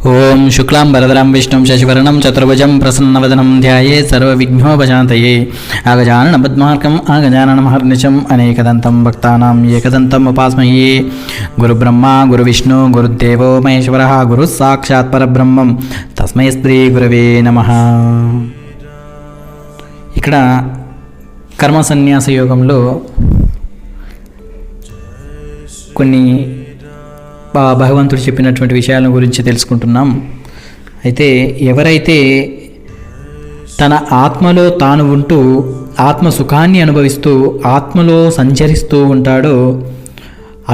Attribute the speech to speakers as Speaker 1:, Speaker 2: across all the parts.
Speaker 1: ఓం శుక్లాం వరదరం విష్ణుం శశివర్ణం చతుర్భుజం ప్రసన్నవదనం ధ్యాయే సర్వవిఘ్నోపశాంతయే ఆగజానన పద్మార్కం ఆగజాననమహర్నిశం అనేకదంతం భక్తానాం ఏకదంతం ఉపాస్మహే గురుబ్రహ్మ గురువిష్ణు గురుదేవో మహేశ్వరః గురు సాక్షాత్ పరబ్రహ్మం తస్మై శ్రీ గురవే నమః. ఇక్కడ కర్మ సన్యాస యోగంలో కొన్ని భగవంతుడు చెప్పినటువంటి విషయాల గురించి తెలుసుకుంటున్నాం. అయితే ఎవరైతే తన ఆత్మలో తాను ఉంటూ ఆత్మ సుఖాన్ని అనుభవిస్తూ ఆత్మలో సంచరిస్తూ ఉంటాడో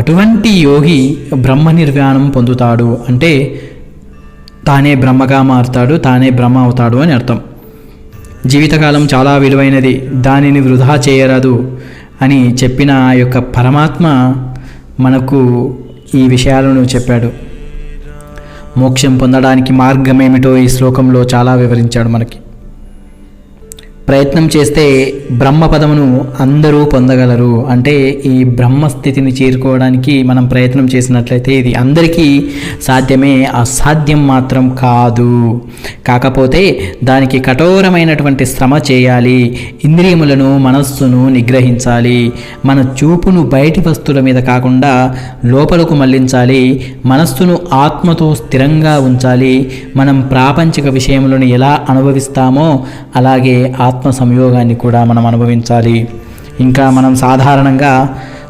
Speaker 1: అటువంటి యోగి బ్రహ్మ నిర్వాణం పొందుతాడు. అంటే తానే బ్రహ్మగా మారుతాడు, తానే బ్రహ్మ అవుతాడు అని అర్థం. జీవితకాలం చాలా విలువైనది, దానిని వృధా చేయరాదు అని చెప్పిన ఆ యొక్క పరమాత్మ మనకు ఈ విషయాలను చెప్పాడు. మోక్షం పొందడానికి మార్గం ఏమిటో ఈ శ్లోకంలో చాలా వివరించాడు మనకి. ప్రయత్నం చేస్తే బ్రహ్మ పదమును అందరూ పొందగలరు. అంటే ఈ బ్రహ్మస్థితిని చేరుకోవడానికి మనం ప్రయత్నం చేసినట్లయితే ఇది అందరికీ సాధ్యమే, అసాధ్యం మాత్రం కాదు. కాకపోతే దానికి కఠోరమైనటువంటి శ్రమ చేయాలి. ఇంద్రియములను మనస్సును నిగ్రహించాలి. మన చూపును బయటి వస్తువుల మీద కాకుండా లోపలకు మళ్లించాలి. మనస్సును ఆత్మతో స్థిరంగా ఉంచాలి. మనం ప్రాపంచిక విషయములను ఎలా అనుభవిస్తామో అలాగే ఆత్మ సంయోగాన్ని కూడా మనం అనుభవించాలి. ఇంకా మనం సాధారణంగా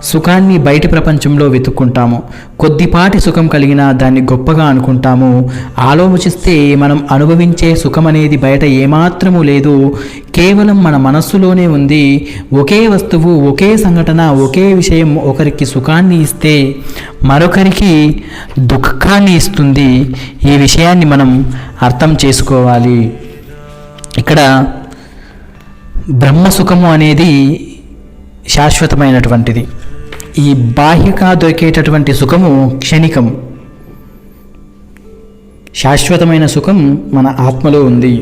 Speaker 1: సుఖాన్ని బయటి ప్రపంచంలో వెతుక్కుంటాము. కొద్దిపాటి సుఖం కలిగినా దాన్ని గొప్పగా అనుకుంటాము. ఆలోచిస్తే మనం అనుభవించే సుఖం అనేది బయట ఏమాత్రమూ లేదు, కేవలం మన మనస్సులోనే ఉంది. ఒకే వస్తువు, ఒకే సంఘటన, ఒకే విషయం ఒకరికి సుఖాన్ని ఇస్తే మరొకరికి దుఃఖాన్ని ఇస్తుంది. ఈ విషయాన్ని మనం అర్థం చేసుకోవాలి. ఇక్కడ బ్రహ్మసుఖము అనేది శాశ్వతమైనటువంటిది. ఈ బాహ్యగా దొరికేటటువంటి సుఖము క్షణికం. శాశ్వతమైన సుఖం మన ఆత్మలో ఉంది.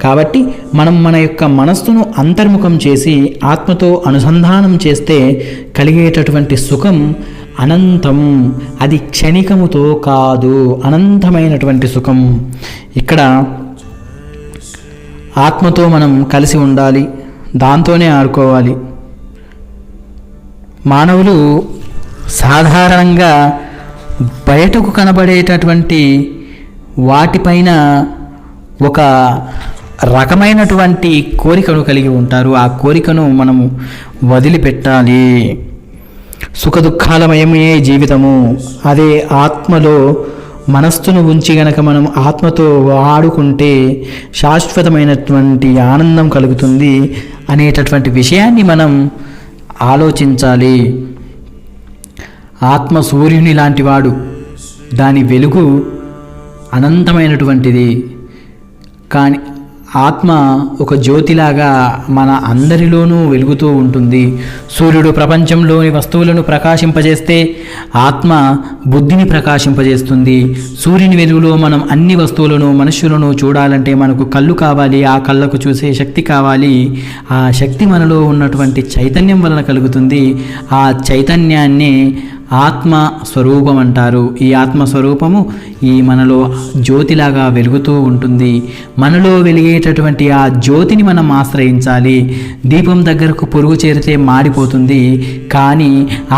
Speaker 1: కాబట్టి మనం మన యొక్క మనస్సును అంతర్ముఖం చేసి ఆత్మతో అనుసంధానం చేస్తే కలిగేటటువంటి సుఖం అనంతం. అది క్షణికముతో కాదు, అనంతమైనటువంటి సుఖం. ఇక్కడ ఆత్మతో మనం కలిసి ఉండాలి, దాంతోనే ఆడుకోవాలి. మానవులు సాధారణంగా బయటకు కనబడేటటువంటి వాటిపైన ఒక రకమైనటువంటి కోరికను కలిగి ఉంటారు. ఆ కోరికను మనము వదిలిపెట్టాలి. సుఖదుఖాలమయమే జీవితము. అదే ఆత్మలో మనస్సును ఉంచి గనక మనం ఆత్మతో ఆడుకుంటే శాశ్వతమైనటువంటి ఆనందం కలుగుతుంది అనేటటువంటి విషయాన్ని మనం ఆలోచించాలి. ఆత్మ సూర్యుని లాంటివాడు, దాని వెలుగు అనంతమైనటువంటిది. కానీ ఆత్మ ఒక జ్యోతిలాగా మన అందరిలోనూ వెలుగుతూ ఉంటుంది. సూర్యుడు ప్రపంచంలోని వస్తువులను ప్రకాశింపజేస్తే ఆత్మ బుద్ధిని ప్రకాశింపజేస్తుంది. సూర్యుని వెలుగులో మనం అన్ని వస్తువులను, మనుషులను చూడాలంటే మనకు కళ్ళు కావాలి. ఆ కళ్ళకు చూసే శక్తి కావాలి. ఆ శక్తి మనలో ఉన్నటువంటి చైతన్యం వలన కలుగుతుంది. ఆ చైతన్యాన్ని ఆత్మ స్వరూపం అంటారు. ఈ ఆత్మస్వరూపము ఈ మనలో జ్యోతిలాగా వెలుగుతూ ఉంటుంది. మనలో వెలిగేటటువంటి ఆ జ్యోతిని మనం ఆశ్రయించాలి. దీపం దగ్గరకు పురుగు చేరితే మాడిపోతుంది, కానీ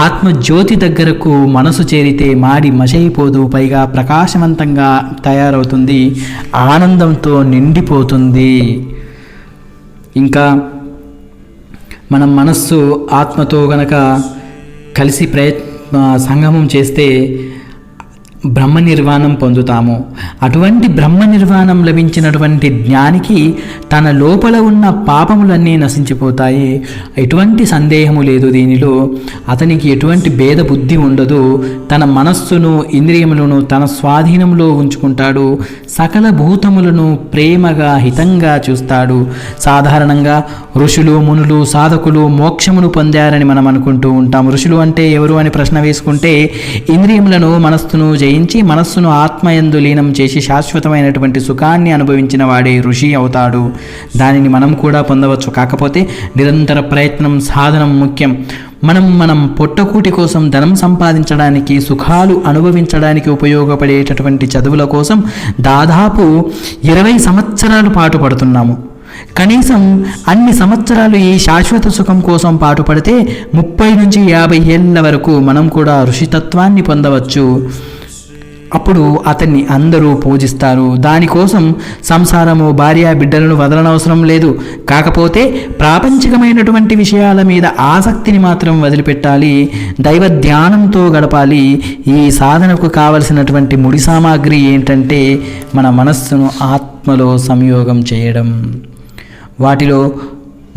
Speaker 1: ఆత్మ జ్యోతి దగ్గరకు మనసు చేరితే మాడి మసైపోదు, పైగా ప్రకాశవంతంగా తయారవుతుంది, ఆనందంతో నిండిపోతుంది. ఇంకా మనం మనస్సు ఆత్మతో గనక కలిసి సంగమం చేస్తే బ్రహ్మ నిర్వాణం పొందుతాము. అటువంటి బ్రహ్మ నిర్వాణం లభించినటువంటి జ్ఞానికి తన లోపల ఉన్న పాపములన్నీ నశించిపోతాయి. ఎటువంటి సందేహము లేదు దీనిలో. అతనికి ఎటువంటి భేద బుద్ధి ఉండదు. తన మనస్సును, ఇంద్రియములను తన స్వాధీనంలో ఉంచుకుంటాడు. సకల భూతములను ప్రేమగా, హితంగా చూస్తాడు. సాధారణంగా ఋషులు, మునులు, సాధకులు మోక్షమును పొందారని మనం అనుకుంటూ ఉంటాం. ఋషులు అంటే ఎవరు అని ప్రశ్న వేసుకుంటే ఇంద్రియములను, మనస్సును జయించి మనస్సును ఆత్మయందు లీనం చేసి శాశ్వతమైనటువంటి సుఖాన్ని అనుభవించిన వాడే ఋషి అవుతాడు. దానిని మనం కూడా పొందవచ్చు. కాకపోతే నిరంతర ప్రయత్నం, సాధనం ముఖ్యం. మనం పొట్టకూటి కోసం ధనం సంపాదించడానికి, సుఖాలు అనుభవించడానికి ఉపయోగపడేటటువంటి చదువుల కోసం దాదాపు 20 సంవత్సరాలు పాటుపడుతున్నాము. కనీసం అన్ని సంవత్సరాలు ఈ శాశ్వత సుఖం కోసం పాటుపడితే 30 నుంచి 50 ఏళ్ళ వరకు మనం కూడా ఋషితత్వాన్ని పొందవచ్చు. అప్పుడు అతన్ని అందరూ పూజిస్తారు. దానికోసం సంసారము, భార్య, బిడ్డలను వదలనవసరం లేదు. కాకపోతే ప్రాపంచికమైనటువంటి విషయాల మీద ఆసక్తిని మాత్రం వదిలిపెట్టాలి. దైవ ధ్యానంతో గడపాలి. ఈ సాధనకు కావలసినటువంటి ముడి సామాగ్రి ఏంటంటే మన మనస్సును ఆత్మలో సంయోగం చేయడం. వాటిలో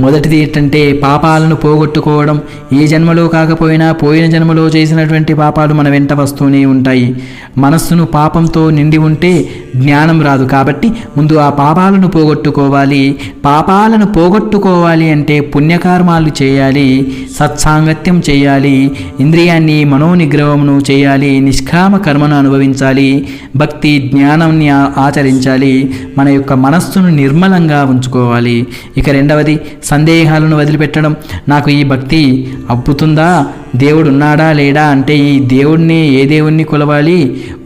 Speaker 1: మొదటిది ఏంటంటే పాపాలను పోగొట్టుకోవడం. ఏ జన్మలో కాకపోయినా పోయిన జన్మలో చేసినటువంటి పాపాలు మన వెంట వస్తూనే ఉంటాయి. మనస్సును పాపంతో నిండి ఉంటే జ్ఞానం రాదు. కాబట్టి ముందు ఆ పాపాలను పోగొట్టుకోవాలి. పాపాలను పోగొట్టుకోవాలి అంటే పుణ్యకర్మాలు చేయాలి, సత్సాంగత్యం చేయాలి, ఇంద్రియాన్ని మనోనిగ్రహమును చేయాలి, నిష్కామ కర్మను అనుభవించాలి, భక్తి జ్ఞానాన్ని ఆచరించాలి, మన యొక్క మనస్సును నిర్మలంగా ఉంచుకోవాలి. ఇక రెండవది సందేహాలను వదిలిపెట్టడం. నాకు ఈ భక్తి అబ్బుతుందా, దేవుడు ఉన్నాడా లేడా, అంటే ఈ దేవుడిని ఏ దేవుణ్ణి కొలవాలి,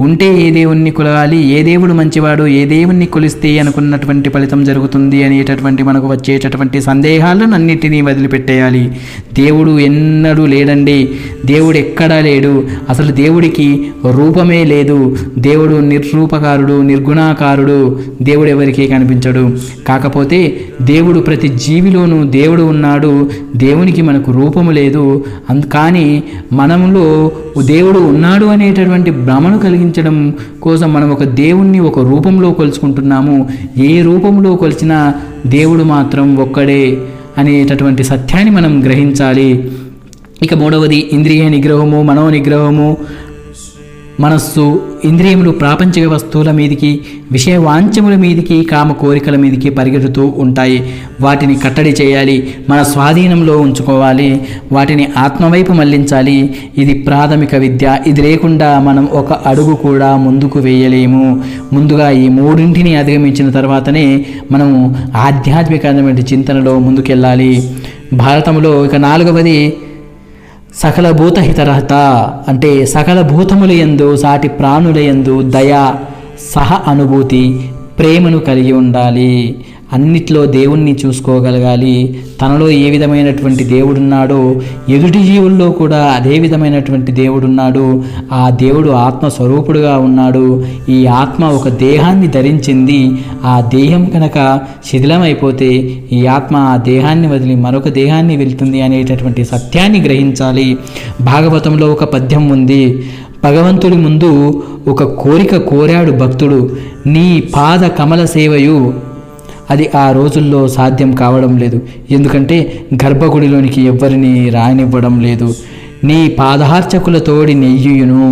Speaker 1: ఉంటే ఏ దేవుణ్ణి కొలవాలి, ఏ దేవుడు మంచివాడు, ఏ దేవుణ్ణి కొలిస్తే అనుకున్నటువంటి ఫలితం జరుగుతుంది అనేటటువంటి మనకు వచ్చేటటువంటి సందేహాలను అన్నిటినీ వదిలిపెట్టేయాలి. దేవుడు ఎన్నడూ లేడండి, దేవుడు ఎక్కడా లేడు, అసలు దేవుడికి రూపమే లేదు, దేవుడు నిర్రూపకారుడు, నిర్గుణాకారుడు, దేవుడు ఎవరికీ కనిపించడు. కాకపోతే దేవుడు ప్రతి జీవిలోనూ దేవుడు ఉన్నాడు. దేవునికి మనకు రూపము లేదు. కానీ మనములో దేవుడు ఉన్నాడు అనేటటువంటి భ్రమను కలిగించడం కోసం మనం ఒక దేవుణ్ణి ఒక రూపంలో కొలుచుకుంటున్నాము. ఏ రూపంలో కొలిచినా దేవుడు మాత్రం ఒక్కడే అనేటటువంటి సత్యాన్ని మనం గ్రహించాలి. ఇక మూడవది ఇంద్రియ నిగ్రహము, మనోనిగ్రహము. మనస్సు, ఇంద్రియములు ప్రాపంచిక వస్తువుల మీదికి, విషయ వాంఛముల మీదికి, కామ కోరికల మీదికి పరిగెడుతూ ఉంటాయి. వాటిని కట్టడి చేయాలి, మన స్వాధీనంలో ఉంచుకోవాలి, వాటిని ఆత్మవైపు మళ్లించాలి. ఇది ప్రాథమిక విద్య. ఇది లేకుండా మనం ఒక అడుగు కూడా ముందుకు వేయలేము. ముందుగా ఈ మూడింటిని అధిగమించిన తర్వాతనే మనము ఆధ్యాత్మికమైన చింతనలో ముందుకెళ్ళాలి. భారతంలో ఇక నాలుగవది సకల భూతహితరహత, అంటే సకల భూతముల యందు, సాటి ప్రాణుల యందు దయ, సహ అనుభూతి, ప్రేమను కలిగి ఉండాలి. అన్నిట్లో దేవుణ్ణి చూసుకోగలగాలి. తనలో ఏ విధమైనటువంటి దేవుడున్నాడో ఎదుటి జీవుల్లో కూడా అదే విధమైనటువంటి దేవుడున్నాడు. ఆ దేవుడు ఆత్మస్వరూపుడుగా ఉన్నాడు. ఈ ఆత్మ ఒక దేహాన్ని ధరించింది. ఆ దేహం కనుక శిథిలమైపోతే ఈ ఆత్మ ఆ దేహాన్ని వదిలి మరొక దేహాన్ని వెళ్తుంది అనేటటువంటి సత్యాన్ని గ్రహించాలి. భాగవతంలో ఒక పద్యం ఉంది. భగవంతుడి ముందు ఒక కోరిక కోరాడు భక్తుడు, నీ పాద కమల సేవయు. అది ఆ రోజుల్లో సాధ్యం కావడం లేదు. ఎందుకంటే గర్భగుడిలోనికి ఎవ్వరిని రానివ్వడం లేదు. నీ పాదార్చకులతోడి నెయ్యును,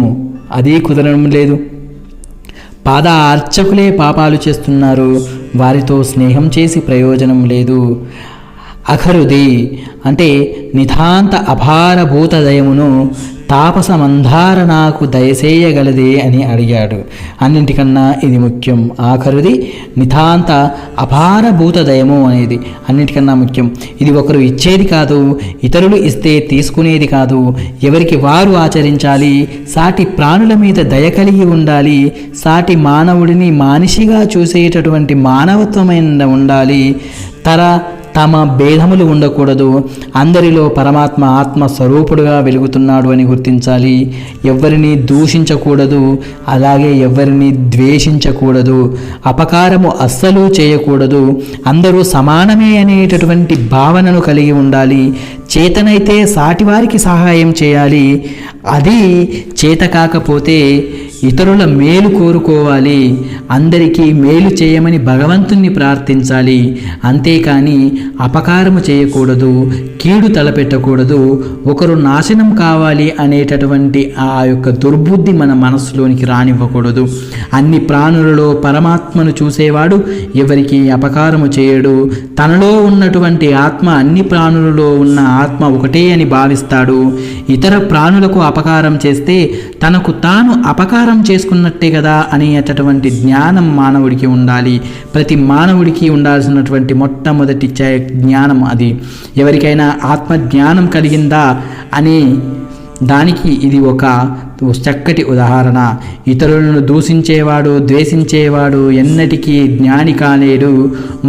Speaker 1: అది కుదరడం లేదు. పాద అర్చకులే పాపాలు చేస్తున్నారు, వారితో స్నేహం చేసి ప్రయోజనం లేదు. అఖరుది అంటే నితాంత అపారభూత దయమును తాపస మందార నాకు దయసేయగలదే అని అడిగాడు. అన్నింటికన్నా ఇది ముఖ్యం. ఆఖరుది నితాంత అపారభూత దయము అనేది అన్నింటికన్నా ముఖ్యం. ఇది ఒకరు ఇచ్చేది కాదు, ఇతరులు ఇస్తే తీసుకునేది కాదు. ఎవరికి వారు ఆచరించాలి. సాటి ప్రాణుల మీద దయ కలిగి ఉండాలి. సాటి మానవుడిని మానిషిగా చూసేటటువంటి మానవత్వమైన ఉండాలి. తమ భేదములు ఉండకూడదు. అందరిలో పరమాత్మ ఆత్మస్వరూపుడుగా వెలుగుతున్నాడు అని గుర్తించాలి. ఎవ్వరిని దూషించకూడదు, అలాగే ఎవ్వరిని ద్వేషించకూడదు. అపకారము అస్సలు చేయకూడదు. అందరూ సమానమే అనేటటువంటి భావనను కలిగి ఉండాలి. చేతనైతే సాటివారికి సహాయం చేయాలి. అది చేత కాకపోతే ఇతరుల మేలు కోరుకోవాలి. అందరికీ మేలు చేయమని భగవంతుణ్ణి ప్రార్థించాలి. అంతేకాని అపకారము చేయకూడదు, కీడు తలపెట్టకూడదు. ఒకరు నాశనం కావాలి అనేటటువంటి ఆ యొక్క దుర్బుద్ధి మన మనస్సులోనికి రానివ్వకూడదు. అన్ని ప్రాణులలో పరమాత్మను చూసేవాడు ఎవరికి అపకారము చేయడు. తనలో ఉన్నటువంటి ఆత్మ అన్ని ప్రాణులలో ఉన్న ఆత్మ ఒకటే అని భావిస్తాడు. ఇతర ప్రాణులకు అపకారం చేస్తే తనకు తాను అపకారం సమర్పణ చేసుకున్నట్టే కదా అనేటటువంటి జ్ఞానం మానవుడికి ఉండాలి. ప్రతి మానవుడికి ఉండాల్సినటువంటి మొట్టమొదటి జ్ఞానం అది. ఎవరికైనా ఆత్మజ్ఞానం కలిగిందా అనే దానికి ఇది ఒక చక్కటి ఉదాహరణ. ఇతరులను దూషించేవాడు, ద్వేషించేవాడు ఎన్నటికీ జ్ఞాని కాలేడు.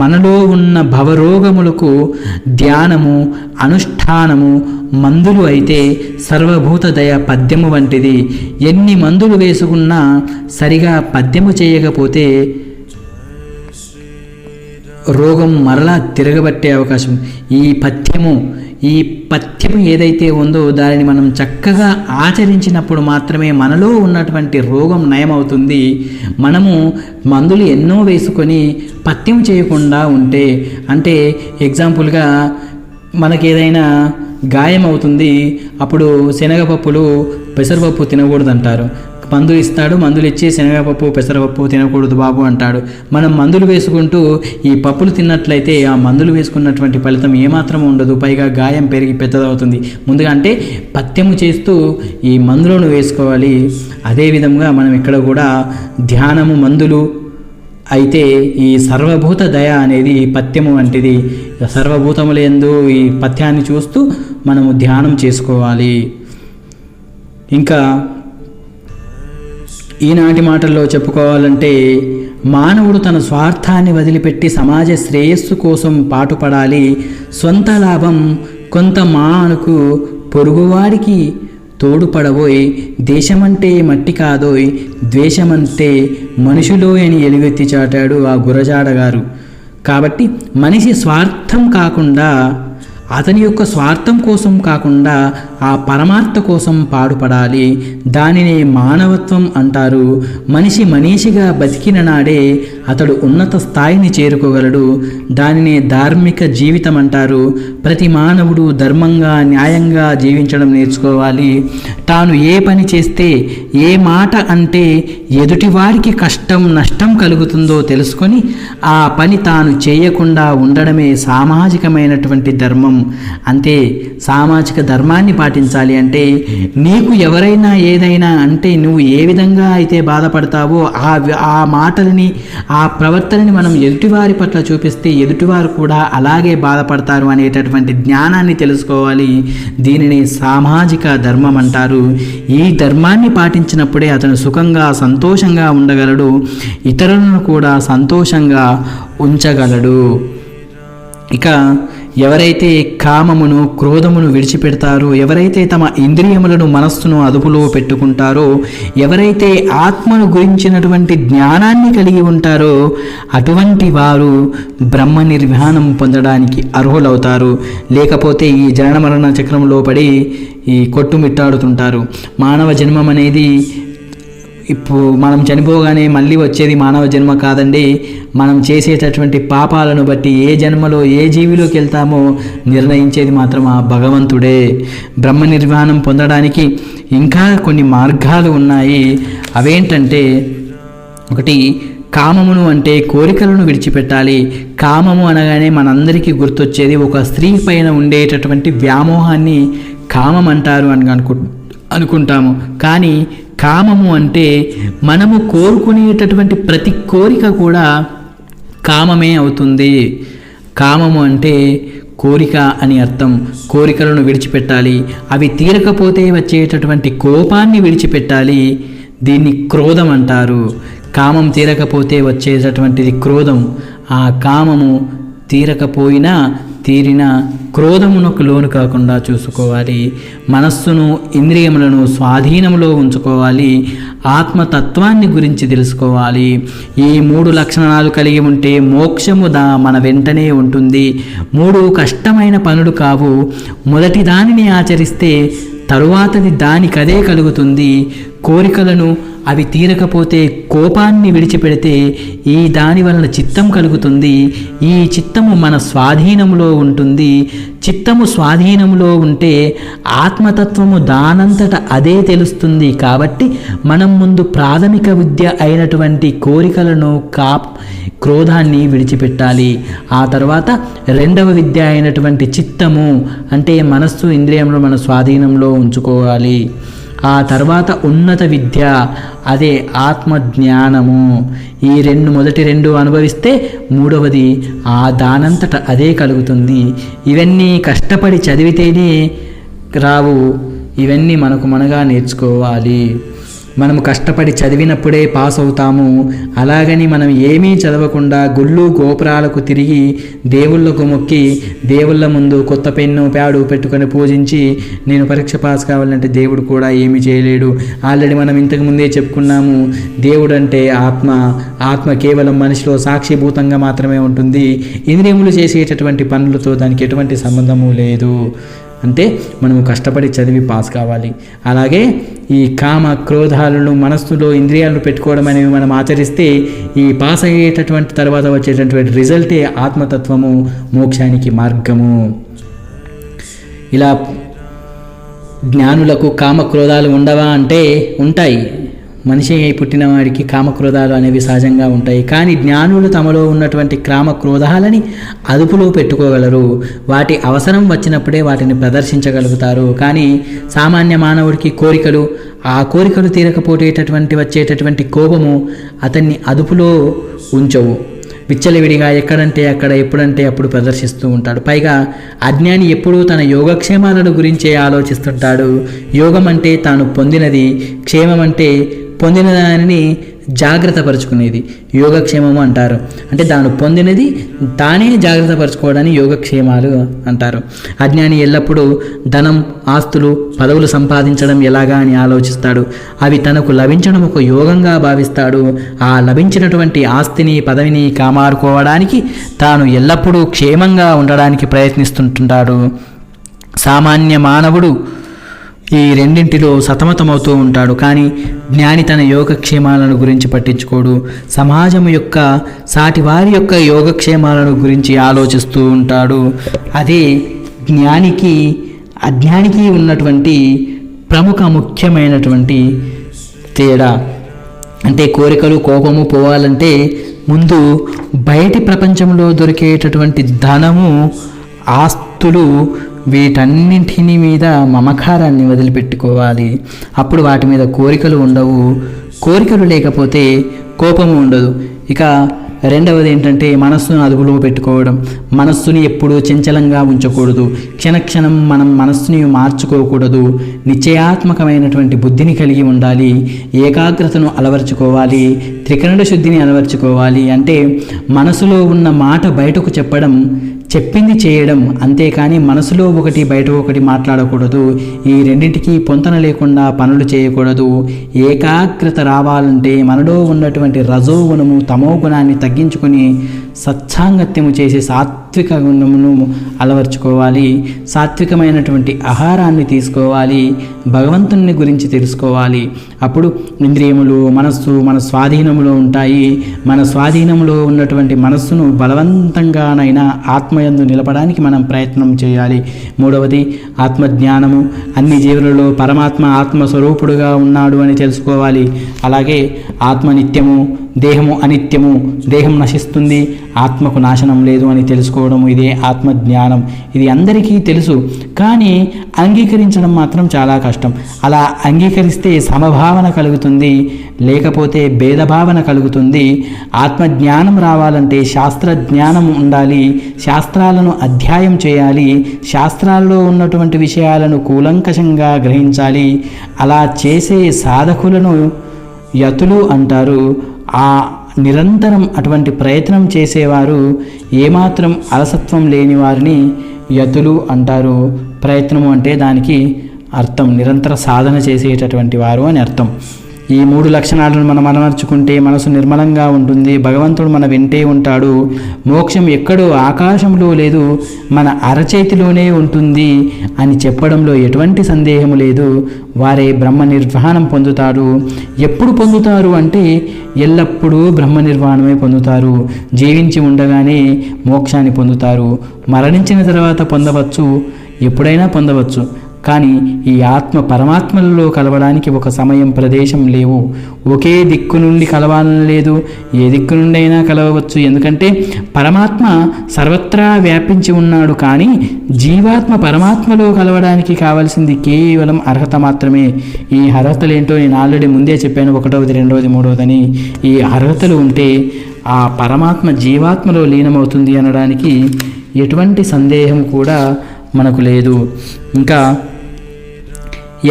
Speaker 1: మనలో ఉన్న భవరోగములకు ధ్యానము, అనుష్ఠానము మందులు అయితే సర్వభూత దయ పద్యము వంటిది. ఎన్ని మందులు వేసుకున్నా సరిగా పద్యము చేయకపోతే రోగం మరలా తిరగబట్టే అవకాశం. ఈ పథ్యము ఏదైతే ఉందో దానిని మనం చక్కగా ఆచరించినప్పుడు మాత్రమే మనలో ఉన్నటువంటి రోగం నయమవుతుంది. మనము మందులు ఎన్నో వేసుకొని పథ్యం చేయకుండా ఉంటే, అంటే ఎగ్జాంపుల్గా మనకేదైనా గాయం అవుతుంది, అప్పుడు శనగపప్పులు పెసరపప్పు తినకూడదంటారు. మందులు ఇస్తాడు, మందులు ఇచ్చి శనగపప్పు పెసరపప్పు తినకూడదు బాబు అంటాడు. మనం మందులు వేసుకుంటూ ఈ పప్పులు తిన్నట్లయితే ఆ మందులు వేసుకున్నటువంటి ఫలితం ఏమాత్రం ఉండదు, పైగా గాయం పెరిగి పెద్దదవుతుంది. ముందుగా అంటే పథ్యము చేస్తూ ఈ మందులను వేసుకోవాలి. అదేవిధంగా మనం ఇక్కడ కూడా ధ్యానము మందులు అయితే ఈ సర్వభూత దయ అనేది పథ్యము వంటిది. సర్వభూతములందు ఈ పథ్యాన్ని చూస్తూ మనము ధ్యానం చేసుకోవాలి. ఇంకా ఈనాటి మాటల్లో చెప్పుకోవాలంటే, మానవుడు తన స్వార్థాన్ని వదిలిపెట్టి సమాజ శ్రేయస్సు కోసం పాటుపడాలి. సొంత లాభం కొంత మానుకు పొరుగువాడికి తోడుపడబోయ్. దేశమంటే మట్టి కాదోయ్, ద్వేషమంటే మనుషులోయ్ అని ఎలుగెత్తి చాటాడు ఆ గురజాడ గారు. కాబట్టి మనిషి స్వార్థం కాకుండా, అతని యొక్క స్వార్థం కోసం కాకుండా ఆ పరమార్థ కోసం పాటుపడాలి. దానినే మానవత్వం అంటారు. మనిషి మనీషిగా బతికిన నాడే అతడు ఉన్నత స్థాయిని చేరుకోగలడు. దానినే ధార్మిక జీవితం అంటారు. ప్రతి మానవుడు ధర్మంగా, న్యాయంగా జీవించడం నేర్చుకోవాలి. తాను ఏ పని చేస్తే, ఏ మాట అంటే ఎదుటివారికి కష్టం నష్టం కలుగుతుందో తెలుసుకొని ఆ పని తాను చేయకుండా ఉండడమే సామాజికమైనటువంటి ధర్మం. అంతే, సామాజిక ధర్మాన్ని పాటించాలి. అంటే నీకు ఎవరైనా ఏదైనా అంటే నువ్వు ఏ విధంగా అయితే బాధపడతావో ఆ మాటలని, ఆ ప్రవర్తనని మనం ఎదుటివారి పట్ల చూపిస్తే ఎదుటివారు కూడా అలాగే బాధపడతారు అనేటటువంటి జ్ఞానాన్ని తెలుసుకోవాలి. దీనిని సామాజిక ధర్మం అంటారు. ఈ ధర్మాన్ని పాటించినప్పుడే అతను సుఖంగా సంతోషంగా ఉండగలడు, ఇతరులను కూడా సంతోషంగా ఉంచగలడు. ఇక ఎవరైతే కామమును, క్రోధమును విడిచిపెడతారో, ఎవరైతే తమ ఇంద్రియములను, మనస్సును అదుపులో పెట్టుకుంటారో, ఎవరైతే ఆత్మను గురించినటువంటి జ్ఞానాన్ని కలిగి ఉంటారో అటువంటి వారు బ్రహ్మ నిర్వాణం పొందడానికి అర్హులవుతారు. లేకపోతే ఈ జనన మరణ చక్రంలో పడి ఈ కొట్టుమిట్టాడుతుంటారు. మానవ జన్మం అనేది ఇప్పుడు మనం చనిపోగానే మళ్ళీ వచ్చేది మానవ జన్మ కాదండి. మనం చేసేటటువంటి పాపాలను బట్టి ఏ జన్మలో ఏ జీవిలోకి వెళ్తామో నిర్ణయించేది మాత్రం ఆ భగవంతుడే. బ్రహ్మ నిర్వాణం పొందడానికి ఇంకా కొన్ని మార్గాలు ఉన్నాయి. అవేంటంటే, ఒకటి, కామమును అంటే కోరికలను విడిచిపెట్టాలి. కామము అనగానే మనందరికీ గుర్తొచ్చేది ఒక స్త్రీ పైన ఉండేటటువంటి వ్యామోహాన్ని కామం అంటారు అని అనుకుంటాము. కానీ కామము అంటే మనము కోరుకునేటటువంటి ప్రతి కోరిక కూడా కామమే అవుతుంది. కామము అంటే కోరిక అని అర్థం. కోరికలను విడిచిపెట్టాలి. అవి తీరకపోతే వచ్చేటటువంటి కోపాన్ని విడిచిపెట్టాలి. దీన్ని క్రోధం అంటారు. కామం తీరకపోతే వచ్చేటటువంటిది క్రోధం. ఆ కామము తీరిన క్రోధమునకు లోను కాకుండా చూసుకోవాలి. మనస్సును, ఇంద్రియములను స్వాధీనంలో ఉంచుకోవాలి. ఆత్మతత్వాన్ని గురించి తెలుసుకోవాలి. ఈ 3 లక్షణాలు కలిగి ఉంటే మోక్షము మన వెంటనే ఉంటుంది. 3 కష్టమైన పనులు కావు. మొదటి దానిని ఆచరిస్తే తరువాతది దానికదే కలుగుతుంది. కోరికలను అవి తీరకపోతే కోపాన్ని విడిచిపెడితే ఈ దాని వలన చిత్తం కలుగుతుంది. ఈ చిత్తము మన స్వాధీనంలో ఉంటుంది. చిత్తము స్వాధీనంలో ఉంటే ఆత్మతత్వము దానంతట అదే తెలుస్తుంది. కాబట్టి మనం ముందు ప్రాథమిక విద్య అయినటువంటి కోరికలను, క్రోధాన్ని విడిచిపెట్టాలి. ఆ తర్వాత రెండవ విద్య అయినటువంటి చిత్తము అంటే మనస్సు, ఇంద్రియములు మన స్వాధీనంలో ఉంచుకోవాలి. ఆ తర్వాత ఉన్నత విద్య, అదే ఆత్మజ్ఞానము. ఈ మొదటి రెండు అనుభవిస్తే మూడవది ఆ దానంతట అదే కలుగుతుంది. ఇవన్నీ కష్టపడి చదివితేనే రావు, ఇవన్నీ మనగా నేర్చుకోవాలి. మనము కష్టపడి చదివినప్పుడే పాస్ అవుతాము. అలాగని మనం ఏమీ చదవకుండా గుళ్ళు గోపురాలకు తిరిగి దేవుళ్ళకు మొక్కి దేవుళ్ళ ముందు కొత్త పెన్ను ప్యాడు పెట్టుకొని పూజించి నేను పరీక్ష పాస్ కావాలంటే దేవుడు కూడా ఏమీ చేయలేడు. ఆల్రెడీ మనం ఇంతకు ముందే చెప్పుకున్నాము, దేవుడు అంటే ఆత్మ కేవలం మనిషిలో సాక్షిభూతంగా మాత్రమే ఉంటుంది. ఇంద్రియములు చేసేటటువంటి పనులతో దానికి ఎటువంటి సంబంధము లేదు. అంటే మనము కష్టపడి చదివి పాస్ కావాలి. అలాగే ఈ కామ క్రోధాలను మనస్సులో ఇంద్రియాలను పెట్టుకోవడం అనేవి మనం ఆచరిస్తే ఈ పాస్ అయ్యేటటువంటి తర్వాత వచ్చేటటువంటి రిజల్టే ఆత్మతత్వము, మోక్షానికి మార్గము. ఇలా జ్ఞానులకు కామక్రోధాలు ఉండవా అంటే ఉంటాయి. మనిషి పుట్టిన వాడికి కామక్రోధాలు అనేవి సహజంగా ఉంటాయి. కానీ జ్ఞానులు తమలో ఉన్నటువంటి కామక్రోధాలని అదుపులో పెట్టుకోగలరు. వాటి అవసరం వచ్చినప్పుడే వాటిని ప్రదర్శించగలుగుతారు. కానీ సామాన్య మానవుడికి ఆ కోరికలు తీరకపోయేటటువంటి వచ్చేటటువంటి కోపము అతన్ని అదుపులో ఉంచవు. విచ్చలవిడిగా ఎక్కడంటే అక్కడ ఎప్పుడంటే అప్పుడు ప్రదర్శిస్తూ ఉంటాడు. పైగా అజ్ఞాని ఎప్పుడూ తన యోగక్షేమాలను గురించే ఆలోచిస్తుంటాడు. యోగం అంటే తాను పొందినది, క్షేమం అంటే పొందిన దానిని జాగ్రత్త పరుచుకునేది యోగక్షేమము అంటారు. అంటే తాను పొందినది తానే జాగ్రత్త పరుచుకోవడాన్ని యోగక్షేమాలు అంటారు. అజ్ఞాని ఎల్లప్పుడూ ధనం, ఆస్తులు, పదవులు సంపాదించడం ఎలాగా అని ఆలోచిస్తాడు. అవి తనకు లభించడం ఒక యోగంగా భావిస్తాడు. ఆ లభించినటువంటి ఆస్తిని, పదవిని కామారుకోవడానికి తాను ఎల్లప్పుడూ క్షేమంగా ఉండడానికి ప్రయత్నిస్తుంటాడు. సామాన్య మానవుడు ఈ రెండింటిలో సతమతమవుతూ ఉంటాడు. కానీ జ్ఞాని తన యోగక్షేమాలను గురించి పట్టించుకోడు. సమాజం యొక్క సాటివారి యొక్క యోగక్షేమాలను గురించి ఆలోచిస్తూ ఉంటాడు. అదే అజ్ఞానికి ఉన్నటువంటి ముఖ్యమైనటువంటి తేడా. అంటే కోరికలు, కోపము పోవాలంటే ముందు బయటి ప్రపంచంలో దొరికేటటువంటి ధనము, ఆస్తులు, వీటన్నింటిని మీద మమకారాన్ని వదిలిపెట్టుకోవాలి. అప్పుడు వాటి మీద కోరికలు ఉండవు. కోరికలు లేకపోతే కోపము ఉండదు. ఇక రెండవది ఏంటంటే మనస్సును అదుపులో పెట్టుకోవడం. మనస్సుని ఎప్పుడూ చంచలంగా ఉంచకూడదు. క్షణక్షణం మనం మనస్సుని మార్చుకోకూడదు. నిశ్చయాత్మకమైనటువంటి బుద్ధిని కలిగి ఉండాలి. ఏకాగ్రతను అలవర్చుకోవాలి. త్రికరణ శుద్ధిని అలవర్చుకోవాలి. అంటే మనసులో ఉన్న మాట బయటకు చెప్పడం, చెప్పింది చేయడం, అంతేకాని మనసులో ఒకటి బయట ఒకటి మాట్లాడకూడదు. ఈ రెండింటికి పొంతన లేకుండా పనులు చేయకూడదు. ఏకాగ్రత రావాలంటే మనలో ఉన్నటువంటి రజోగుణము, తమో గుణాన్ని తగ్గించుకొని సత్సాంగత్యము చేసి సాత్విక గుణమును అలవర్చుకోవాలి. సాత్వికమైనటువంటి ఆహారాన్ని తీసుకోవాలి. భగవంతుని గురించి తెలుసుకోవాలి. అప్పుడు ఇంద్రియములు, మనస్సు మన స్వాధీనములో ఉంటాయి. మన స్వాధీనంలో ఉన్నటువంటి మనస్సును బలవంతంగానైనా ఆత్మయందు నిలపడానికి మనం ప్రయత్నం చేయాలి. మూడవది ఆత్మజ్ఞానము. అన్ని జీవులలో పరమాత్మ ఆత్మస్వరూపుడుగా ఉన్నాడు అని తెలుసుకోవాలి. అలాగే ఆత్మ నిత్యము, దేహము అనిత్యము, దేహం నశిస్తుంది, ఆత్మకు నాశనం లేదు అని తెలుసుకోవడము, ఇదే ఆత్మజ్ఞానం. ఇది అందరికీ తెలుసు, కానీ అంగీకరించడం మాత్రం చాలా కష్టం. అలా అంగీకరిస్తే సమభావన కలుగుతుంది, లేకపోతే భేదభావన కలుగుతుంది. ఆత్మజ్ఞానం రావాలంటే శాస్త్రజ్ఞానం ఉండాలి. శాస్త్రాలను అధ్యాయం చేయాలి. శాస్త్రాల్లో ఉన్నటువంటి విషయాలను కూలంకషంగా గ్రహించాలి. అలా చేసే సాధకులను యతులు అంటారు. ఆ నిరంతరం అటువంటి ప్రయత్నం చేసేవారు, ఏమాత్రం అలసత్వం లేని వారిని యతులు అంటారు. ప్రయత్నము అంటే దానికి అర్థం నిరంతర సాధన చేసేటటువంటి వారు అని అర్థం. ఈ 3 లక్షణాలను మనం అలవర్చుకుంటే మనసు నిర్మలంగా ఉంటుంది. భగవంతుడు మన వెంటే ఉంటాడు. మోక్షం ఎక్కడో ఆకాశంలో లేదు, మన అరచేతిలోనే ఉంటుంది అని చెప్పడంలో ఎటువంటి సందేహము లేదు. వారే బ్రహ్మ నిర్వాణం పొందుతారు. ఎప్పుడు పొందుతారు అంటే ఎల్లప్పుడూ బ్రహ్మ నిర్వాణమే పొందుతారు. జీవించి ఉండగానే మోక్షాన్ని పొందుతారు. మరణించిన తర్వాత పొందవచ్చు, ఎప్పుడైనా పొందవచ్చు. కానీ ఈ ఆత్మ పరమాత్మలలో కలవడానికి ఒక సమయం ప్రదేశం లేవు. ఒకే దిక్కు నుండి కలవాలని లేదు, ఏ దిక్కు నుండి అయినా కలవవచ్చు. ఎందుకంటే పరమాత్మ సర్వత్రా వ్యాపించి ఉన్నాడు. కానీ జీవాత్మ పరమాత్మలో కలవడానికి కావాల్సింది కేవలం అర్హత మాత్రమే. ఈ అర్హతలు ఏంటో నేను ఆల్రెడీ ముందే చెప్పాను, 1వది 2వది 3వదని. ఈ అర్హతలు ఉంటే ఆ పరమాత్మ జీవాత్మలో లీనమవుతుంది అనడానికి ఎటువంటి సందేహం కూడా మనకు లేదు. ఇంకా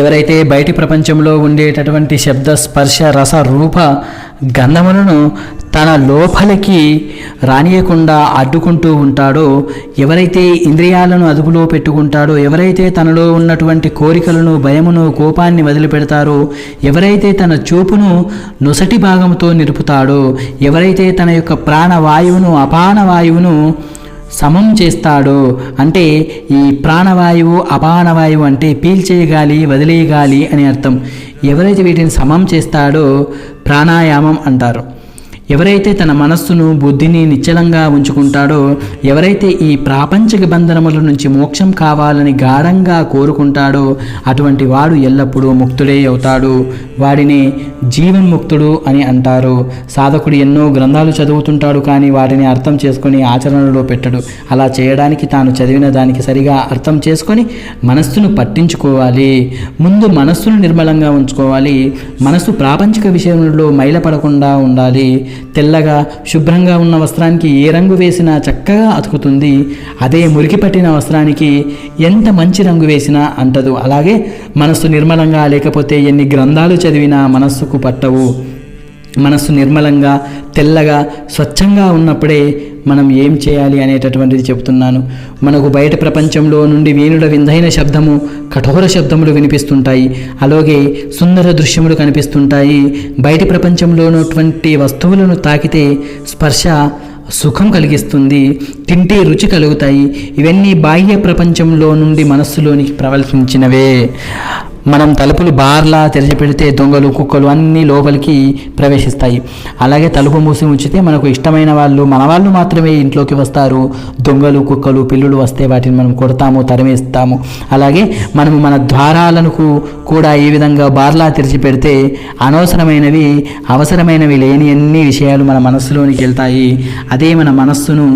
Speaker 1: ఎవరైతే బయటి ప్రపంచంలో ఉండేటటువంటి శబ్ద స్పర్శ రస రూప గంధములను తన లోపలికి రానియకుండా అడ్డుకుంటూ ఉంటాడో, ఎవరైతే ఇంద్రియాలను అదుపులో పెట్టుకుంటాడో, ఎవరైతే తనలో ఉన్నటువంటి కోరికలను, భయమును, కోపాన్ని వదిలిపెడతారో, ఎవరైతే తన చూపును నొసటి భాగంతో నిలుపుతాడో, ఎవరైతే తన యొక్క ప్రాణవాయువును అపానవాయువును సమం చేస్తాడో, అంటే ఈ ప్రాణవాయువు అపానవాయువు అంటే పీల్చే గాలి వదిలే గాలి అని అర్థం. ఎవరైతే వీటిని సమం చేస్తాడో ప్రాణాయామం అంటారు. ఎవరైతే తన మనస్సును బుద్ధిని నిశ్చలంగా ఉంచుకుంటాడో, ఎవరైతే ఈ ప్రాపంచిక బంధనముల నుంచి మోక్షం కావాలని గాఢంగా కోరుకుంటాడో అటువంటి వాడు ఎల్లప్పుడూ ముక్తుడే అవుతాడు. వాడిని జీవన్ముక్తుడు అని అంటారు. సాధకుడు ఎన్నో గ్రంథాలు చదువుతుంటాడు, కానీ వాటిని అర్థం చేసుకొని ఆచరణలో పెట్టడు. అలా చేయడానికి తాను చదివిన దానికి సరిగా అర్థం చేసుకొని మనస్సును పట్టించుకోవాలి. ముందు మనస్సును నిర్మలంగా ఉంచుకోవాలి. మనస్సు ప్రాపంచిక విషయంలో మైలపడకుండా ఉండాలి. తెల్లగా శుభ్రంగా ఉన్న వస్త్రానికి ఏ రంగు వేసినా చక్కగా అతుకుతుంది. అదే మురికి పట్టిన వస్త్రానికి ఎంత మంచి రంగు వేసినా అంటదు. అలాగే మనస్సు నిర్మలంగా లేకపోతే ఎన్ని గ్రంథాలు చదివినా మనస్సుకు పట్టవు. మనస్సు నిర్మలంగా తెల్లగా స్వచ్ఛంగా ఉన్నప్పుడే మనం ఏం చేయాలి అనేటటువంటిది చెబుతున్నాను. మనకు బయట ప్రపంచంలో నుండి వీణుల విందైన శబ్దము, కఠోర శబ్దములు వినిపిస్తుంటాయి. అలాగే సుందర దృశ్యములు కనిపిస్తుంటాయి. బయటి ప్రపంచంలో ఉన్నటువంటి వస్తువులను తాకితే స్పర్శ సుఖం కలిగిస్తుంది, తింటే రుచి కలుగుతాయి. ఇవన్నీ బాహ్య ప్రపంచంలో నుండి మనస్సులోనికి ప్రవహించినవే. మనం తలుపులు బార్లా తెరిచిపెడితే దొంగలు కుక్కలు అన్నీ లోపలికి ప్రవేశిస్తాయి. అలాగే తలుపు మూసి ఉంచితే మనకు ఇష్టమైన వాళ్ళు, మన వాళ్ళు మాత్రమే ఇంట్లోకి వస్తారు. దొంగలు కుక్కలు పిల్లులు వస్తే వాటిని మనం కొడతాము, తరిమేస్తాము. అలాగే మనము మన ద్వారాలను కూడా ఈ విధంగా బార్లా తెరిచిపెడితే అనవసరమైనవి అవసరమైనవి లేని అన్ని విషయాలు మన మనస్సులోనికి వెళ్తాయి. అదే మన మనస్సును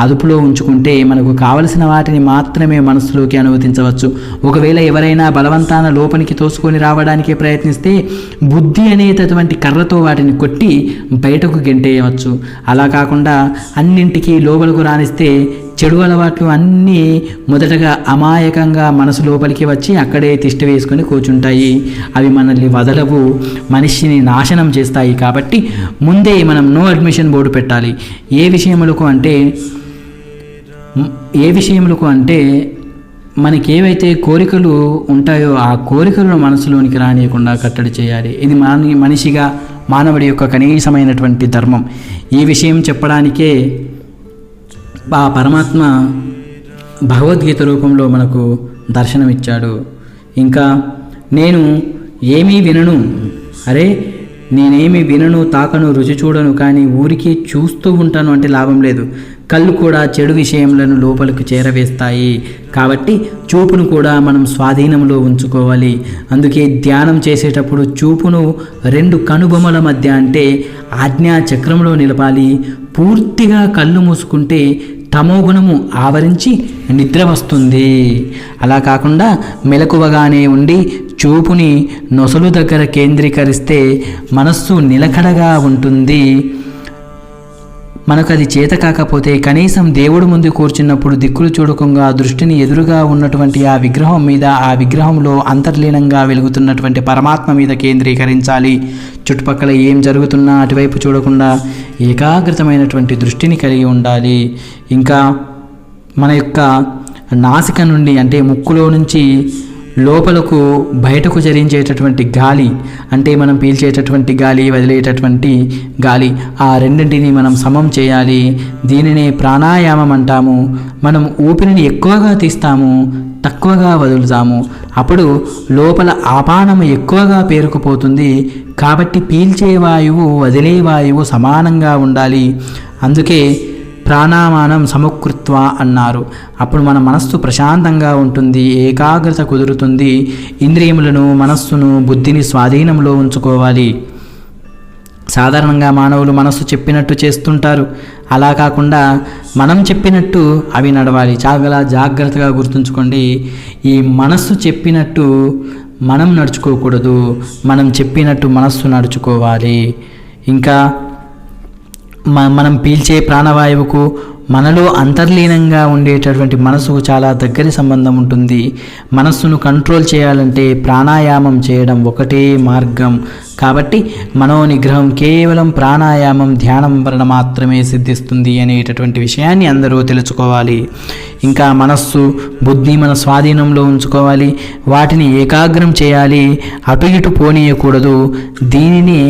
Speaker 1: అదుపులో ఉంచుకుంటే మనకు కావలసిన వాటిని మాత్రమే మనస్సులోకి అనుమతించవచ్చు. ఒకవేళ ఎవరైనా బలవంతాన లోపలికి తోసుకొని రావడానికి ప్రయత్నిస్తే బుద్ధి అనేటటువంటి కర్రతో వాటిని కొట్టి బయటకు గెంటేయవచ్చు. అలా కాకుండా అన్నింటికీ లోపలకు రానిస్తే చెడు అలవాట్లు అన్నీ మొదటగా అమాయకంగా మనసు లోపలికి వచ్చి అక్కడే తిష్ట వేసుకొని కూర్చుంటాయి. అవి మనల్ని వదలవు, మనిషిని నాశనం చేస్తాయి. కాబట్టి ముందే మనం నో అడ్మిషన్ బోర్డు పెట్టాలి. ఏ విషయములకు అంటే మనకేవైతే కోరికలు ఉంటాయో ఆ కోరికలను మనసులోనికి రానియకుండా కట్టడి చేయాలి. ఇది మనిషిగా మానవుడి యొక్క కనీసమైనటువంటి ధర్మం. ఈ విషయం చెప్పడానికే ఆ పరమాత్మ భగవద్గీత రూపంలో మనకు దర్శనమిచ్చాడు. ఇంకా నేను ఏమీ వినను, నేనేమి వినను, తాకను, రుచి చూడను, కానీ ఊరికే చూస్తూ ఉంటాను అంటే లాభం లేదు. కళ్ళు కూడా చెడు విషయములను లోపలికి చేరవేస్తాయి. కాబట్టి చూపును కూడా మనం స్వాధీనంలో ఉంచుకోవాలి. అందుకే ధ్యానం చేసేటప్పుడు చూపును 2 కనుబొమ్మల మధ్య అంటే ఆజ్ఞా చక్రంలో నిలపాలి. పూర్తిగా కళ్ళు మూసుకుంటే తమోగుణము ఆవరించి నిద్ర వస్తుంది. అలా కాకుండా మెలకువగానే ఉండి చూపుని నొసలు దగ్గర కేంద్రీకరిస్తే మనస్సు నిలకడగా ఉంటుంది. మనకు అది చేత కాకపోతే కనీసం దేవుడు ముందు కూర్చున్నప్పుడు దిక్కులు చూడకుండా దృష్టిని ఎదురుగా ఉన్నటువంటి ఆ విగ్రహం మీద, ఆ విగ్రహంలో అంతర్లీనంగా వెలుగుతున్నటువంటి పరమాత్మ మీద కేంద్రీకరించాలి. చుట్టుపక్కల ఏం జరుగుతున్నా అటువైపు చూడకుండా ఏకాగ్రతమైనటువంటి దృష్టిని కలిగి ఉండాలి. ఇంకా మన యొక్క నాసిక నుండి అంటే ముక్కులో నుంచి లోపలకు బయటకు చరించేటటువంటి గాలి అంటే మనం పీల్చేటటువంటి గాలి, వదిలేటటువంటి గాలి, ఆ రెండింటిని మనం సమం చేయాలి. దీనినే ప్రాణాయామం అంటాము. మనం ఊపిరిని ఎక్కువగా తీస్తాము, తక్కువగా వదులుతాము. అప్పుడు లోపల ఆపానము ఎక్కువగా పేరుకుపోతుంది. కాబట్టి పీల్చే వాయువు వదిలే వాయువు సమానంగా ఉండాలి. అందుకే ప్రాణామానం సమకృత్వ అన్నారు. అప్పుడు మన మనస్సు ప్రశాంతంగా ఉంటుంది, ఏకాగ్రత కుదురుతుంది. ఇంద్రియములను, మనస్సును, బుద్ధిని స్వాధీనంలో ఉంచుకోవాలి. సాధారణంగా మానవులు మనస్సు చెప్పినట్టు చేస్తుంటారు. అలా కాకుండా మనం చెప్పినట్టు అవి నడవాలి. చాలా జాగ్రత్తగా గుర్తుంచుకోండి. ఈ మనస్సు చెప్పినట్టు మనం నడుచుకోకూడదు, మనం చెప్పినట్టు మనస్సు నడుచుకోవాలి. ఇంకా మనం పీల్చే ప్రాణవాయువుకు మనలో అంతర్లీనంగా ఉండేటటువంటి మనసుకు చాలా దగ్గరి సంబంధం ఉంటుంది. మనస్సును కంట్రోల్ చేయాలంటే ప్రాణాయామం చేయడం ఒకటే మార్గం. కాబట్టి మనోనిగ్రహం కేవలం ప్రాణాయామం, ధ్యానం వలన మాత్రమే సిద్ధిస్తుంది అనేటటువంటి విషయాన్ని అందరూ తెలుసుకోవాలి. ఇంకా మనస్సు, బుద్ధి మన స్వాధీనంలో ఉంచుకోవాలి, వాటిని ఏకాగ్రం చేయాలి, అటు ఇటు పోనీయకూడదు. దీనిని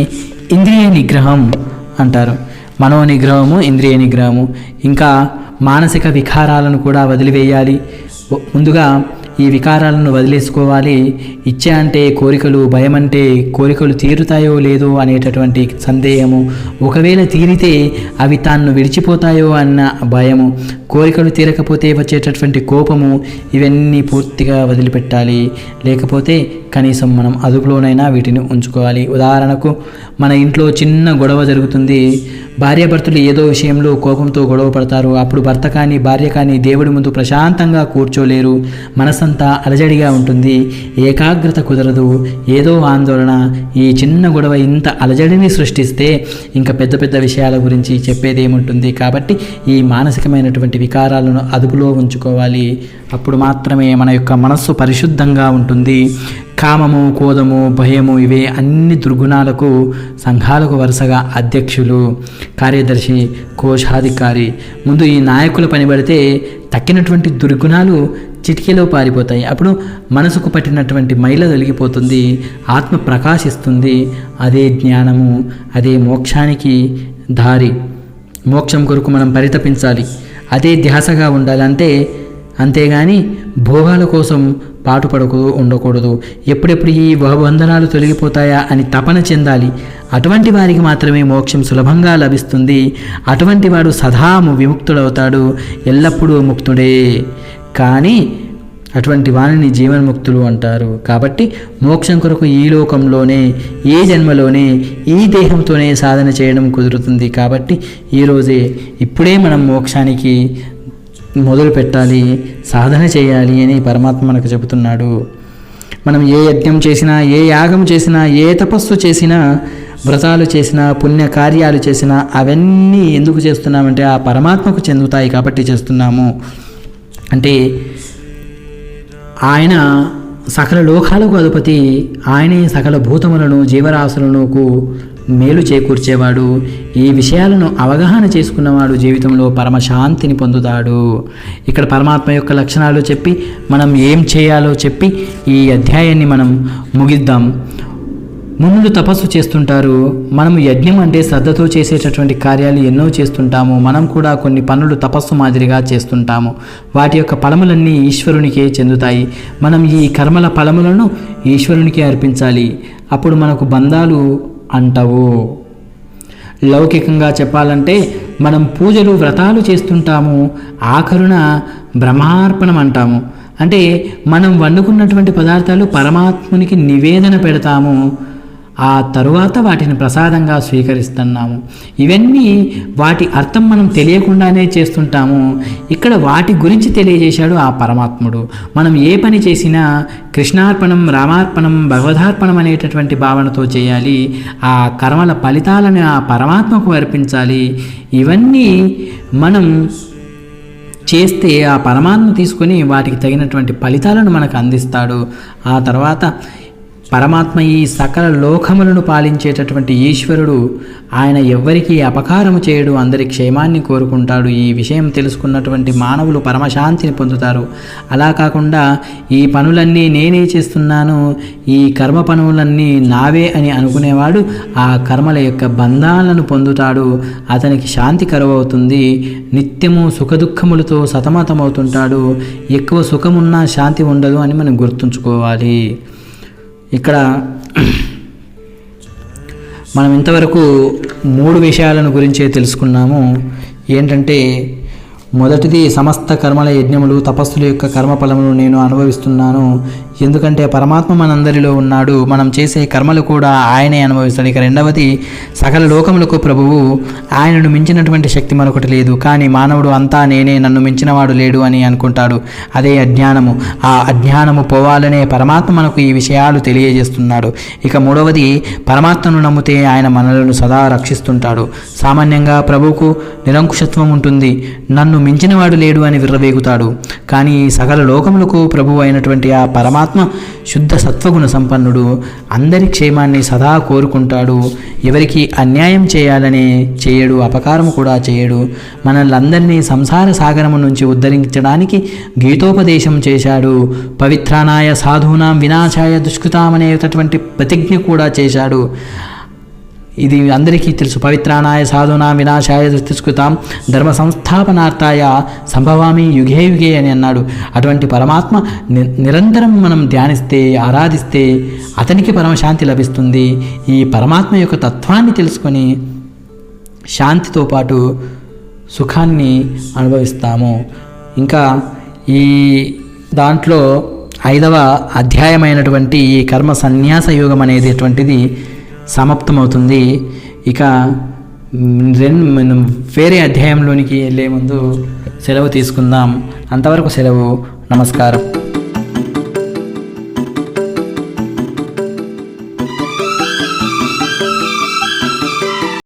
Speaker 1: ఇంద్రియ నిగ్రహం అంటారు. మనోనిగ్రహము, ఇంద్రియ నిగ్రహము. ఇంకా మానసిక వికారాలను కూడా వదిలివేయాలి. ముందుగా ఈ వికారాలను వదిలేసుకోవాలి. ఇచ్చ అంటే కోరికలు, భయం అంటే కోరికలు తీరుతాయో లేదో అనేటటువంటి సందేహము, ఒకవేళ తీరితే అవి తాను విడిచిపోతాయో అన్న భయము, కోరికలు తీరకపోతే వచ్చేటటువంటి కోపము, ఇవన్నీ పూర్తిగా వదిలిపెట్టాలి. లేకపోతే కనీసం మనం అదుపులోనైనా వీటిని ఉంచుకోవాలి. ఉదాహరణకు మన ఇంట్లో చిన్న గొడవ జరుగుతుంది. భార్యాభర్తలు ఏదో విషయంలో కోపంతో గొడవ పడతారు. అప్పుడు భర్త కానీ భార్య కానీ దేవుడి ముందు ప్రశాంతంగా కూర్చోలేరు. మనసంతా అలజడిగా ఉంటుంది, ఏకాగ్రత కుదరదు, ఏదో ఆందోళన. ఈ చిన్న గొడవ ఇంత అలజడిని సృష్టిస్తే ఇంకా పెద్ద పెద్ద విషయాల గురించి చెప్పేది ఏముంటుంది. కాబట్టి ఈ మానసికమైనటువంటి వికారాలను అదుపులో ఉంచుకోవాలి. అప్పుడు మాత్రమే మన యొక్క మనస్సు పరిశుద్ధంగా ఉంటుంది. కామము, కోదము, భయము, ఇవే అన్ని దుర్గుణాలకు సంఘాలకు వరుసగా అధ్యక్షులు, కార్యదర్శి, కోశాధికారి. ముందు ఈ నాయకుల పని పడితే తక్కినటువంటి దుర్గుణాలు చిటికెలో పారిపోతాయి. అప్పుడు మనసుకు పట్టినటువంటి మైల తొలగిపోతుంది, ఆత్మ ప్రకాశిస్తుంది. అదే జ్ఞానము, అదే మోక్షానికి దారి. మోక్షం కొరకు మనం పరితపించాలి, అదే ధ్యాసగా ఉండాలి. అంతేగాని భోగాల కోసం పాటుపడకు ఉండకూడదు. ఎప్పుడెప్పుడు ఈ బంధనాలు తొలగిపోతాయా అని తపన చెందాలి. అటువంటి వారికి మాత్రమే మోక్షం సులభంగా లభిస్తుంది. అటువంటి వాడు సదా విముక్తుడవుతాడు, ఎల్లప్పుడూ ముక్తుడే. కానీ అటువంటి వారిని జీవన్ముక్తులు అంటారు. కాబట్టి మోక్షం కొరకు ఈ లోకంలోనే, ఈ జన్మలోనే, ఈ దేహంతోనే సాధన చేయడం కుదురుతుంది. కాబట్టి ఈరోజే, ఇప్పుడే మనం మోక్షానికి మొదలు పెట్టాలి, సాధన చేయాలి అని పరమాత్మ మనకు చెబుతున్నాడు. మనం ఏ యజ్ఞం చేసినా, ఏ యాగం చేసినా, ఏ తపస్సు చేసినా, వ్రతాలు చేసినా, పుణ్య కార్యాలు చేసినా అవన్నీ ఎందుకు చేస్తున్నామంటే ఆ పరమాత్మకు చెందుతాయి కాబట్టి చేస్తున్నాము. అంటే ఆయన సకల లోకాలకు అధిపతి, ఆయనే సకల భూతములను, జీవరాశులను మేలు చేకూర్చేవాడు. ఈ విషయాలను అవగాహన చేసుకున్నవాడు జీవితంలో పరమశాంతిని పొందుతాడు. ఇక్కడ పరమాత్మ యొక్క లక్షణాలు చెప్పి మనం ఏం చేయాలో చెప్పి ఈ అధ్యాయాన్ని మనం ముగిద్దాం. మునులు తపస్సు చేస్తుంటారు. మనము యజ్ఞం అంటే శ్రద్ధతో చేసేటటువంటి కార్యాలు ఎన్నో చేస్తుంటాము. మనం కూడా కొన్ని పనులు తపస్సు మాదిరిగా చేస్తుంటాము. వాటి యొక్క ఫలములన్నీ ఈశ్వరునికే చెందుతాయి. మనం ఈ కర్మల ఫలములను ఈశ్వరునికే అర్పించాలి. అప్పుడు మనకు బంధాలు అంటవు. లౌకికంగా చెప్పాలంటే మనం పూజలు, వ్రతాలు చేస్తుంటాము. ఆఖరున బ్రహ్మార్పణం అంటాము. అంటే మనం వండుకున్నటువంటి పదార్థాలు పరమాత్మునికి నివేదన పెడతాము. ఆ తరువాత వాటిని ప్రసాదంగా స్వీకరిస్తున్నాము. ఇవన్నీ వాటి అర్థం మనం తెలియకుండానే చేస్తుంటాము. ఇక్కడ వాటి గురించి తెలియజేశాడు ఆ పరమాత్ముడు. మనం ఏ పని చేసినా కృష్ణార్పణం, రామార్పణం, భగవదార్పణం అనేటటువంటి భావనతో చేయాలి. ఆ కర్మల ఫలితాలను ఆ పరమాత్మకు అర్పించాలి. ఇవన్నీ మనం చేస్తే ఆ పరమాత్మ తీసుకొని వాటికి తగినటువంటి ఫలితాలను మనకు అందిస్తాడు. ఆ తర్వాత పరమాత్మ ఈ సకల లోకములను పాలించేటటువంటి ఈశ్వరుడు. ఆయన ఎవ్వరికీ అపకారము చేయడు, అందరి క్షేమాన్ని కోరుకుంటాడు. ఈ విషయం తెలుసుకున్నటువంటి మానవులు పరమశాంతిని పొందుతారు. అలా కాకుండా ఈ పనులన్నీ నేనే చేస్తున్నాను, ఈ కర్మ పనులన్నీ నావే అని అనుకునేవాడు ఆ కర్మల యొక్క బంధాలను పొందుతాడు. అతనికి శాంతి కరువవుతుంది. నిత్యము సుఖదుఖములతో సతమతమవుతుంటాడు. ఎక్కువ సుఖమున్నా శాంతి ఉండదు అని మనం గుర్తుంచుకోవాలి. ఇక్కడ మనం ఇంతవరకు 3 విషయాలను గురించే తెలుసుకున్నాము. ఏంటంటే మొదటిది, సమస్త కర్మల యజ్ఞములు తపస్సుల యొక్క కర్మఫలమును నేను అనుభవిస్తున్నాను. ఎందుకంటే పరమాత్మ మనందరిలో ఉన్నాడు, మనం చేసే కర్మలు కూడా ఆయనే అనుభవిస్తాడు. ఇక రెండవది, సకల లోకములకు ప్రభువు, ఆయనను మించినటువంటి శక్తి మరొకటి లేదు. కానీ మానవుడు అంతా నేనే, నన్ను మించినవాడు లేడు అని అనుకుంటాడు. అదే అజ్ఞానము. ఆ అజ్ఞానము పోవాలనే పరమాత్మ మనకు ఈ విషయాలు తెలియజేస్తున్నాడు. ఇక మూడవది, పరమాత్మను నమ్మితే ఆయన మనలను సదా రక్షిస్తుంటాడు. సామాన్యంగా ప్రభువుకు నిరంకుశత్వం ఉంటుంది, నన్ను మించినవాడు లేడు అని విర్రవేగుతాడు. కానీ సకల లోకములకు ప్రభువు అయినటువంటి ఆ పరమాత్మ శుద్ధ సత్వగుణ సంపన్నుడు, అందరి క్షేమాన్ని సదా కోరుకుంటాడు. ఎవరికి అన్యాయం చేయాలని చేయడు, అపకారము కూడా చేయడు. మనల్నందరినీ సంసార సాగరము నుంచి ఉద్ధరించడానికి గీతోపదేశం చేశాడు. పవిత్రానాయ సాధూనాం వినాశాయ దుష్కృతాం అనేటటువంటి ప్రతిజ్ఞ కూడా చేశాడు. ఇది అందరికీ తెలుసు. పవిత్రానాయ సాధూనాం వినాశాయ దుష్కృతాం ధర్మ సంస్థాపనార్థాయ సంభవామి యుగే యుగే అని అన్నాడు. అటువంటి పరమాత్మ నిరంతరం మనం ధ్యానిస్తే, ఆరాధిస్తే అతనికి పరమశాంతి లభిస్తుంది. ఈ పరమాత్మ యొక్క తత్వాన్ని తెలుసుకొని శాంతితో పాటు సుఖాన్ని అనుభవిస్తాము. ఇంకా ఈ దాంట్లో 5వ అధ్యాయమైనటువంటి ఈ కర్మ సన్యాస యోగం అనేటువంటిది సమాప్తమవుతుంది. ఇక వేరే అధ్యాయంలోనికి వెళ్ళే ముందు సెలవు తీసుకుందాం. అంతవరకు సెలవు. నమస్కారం.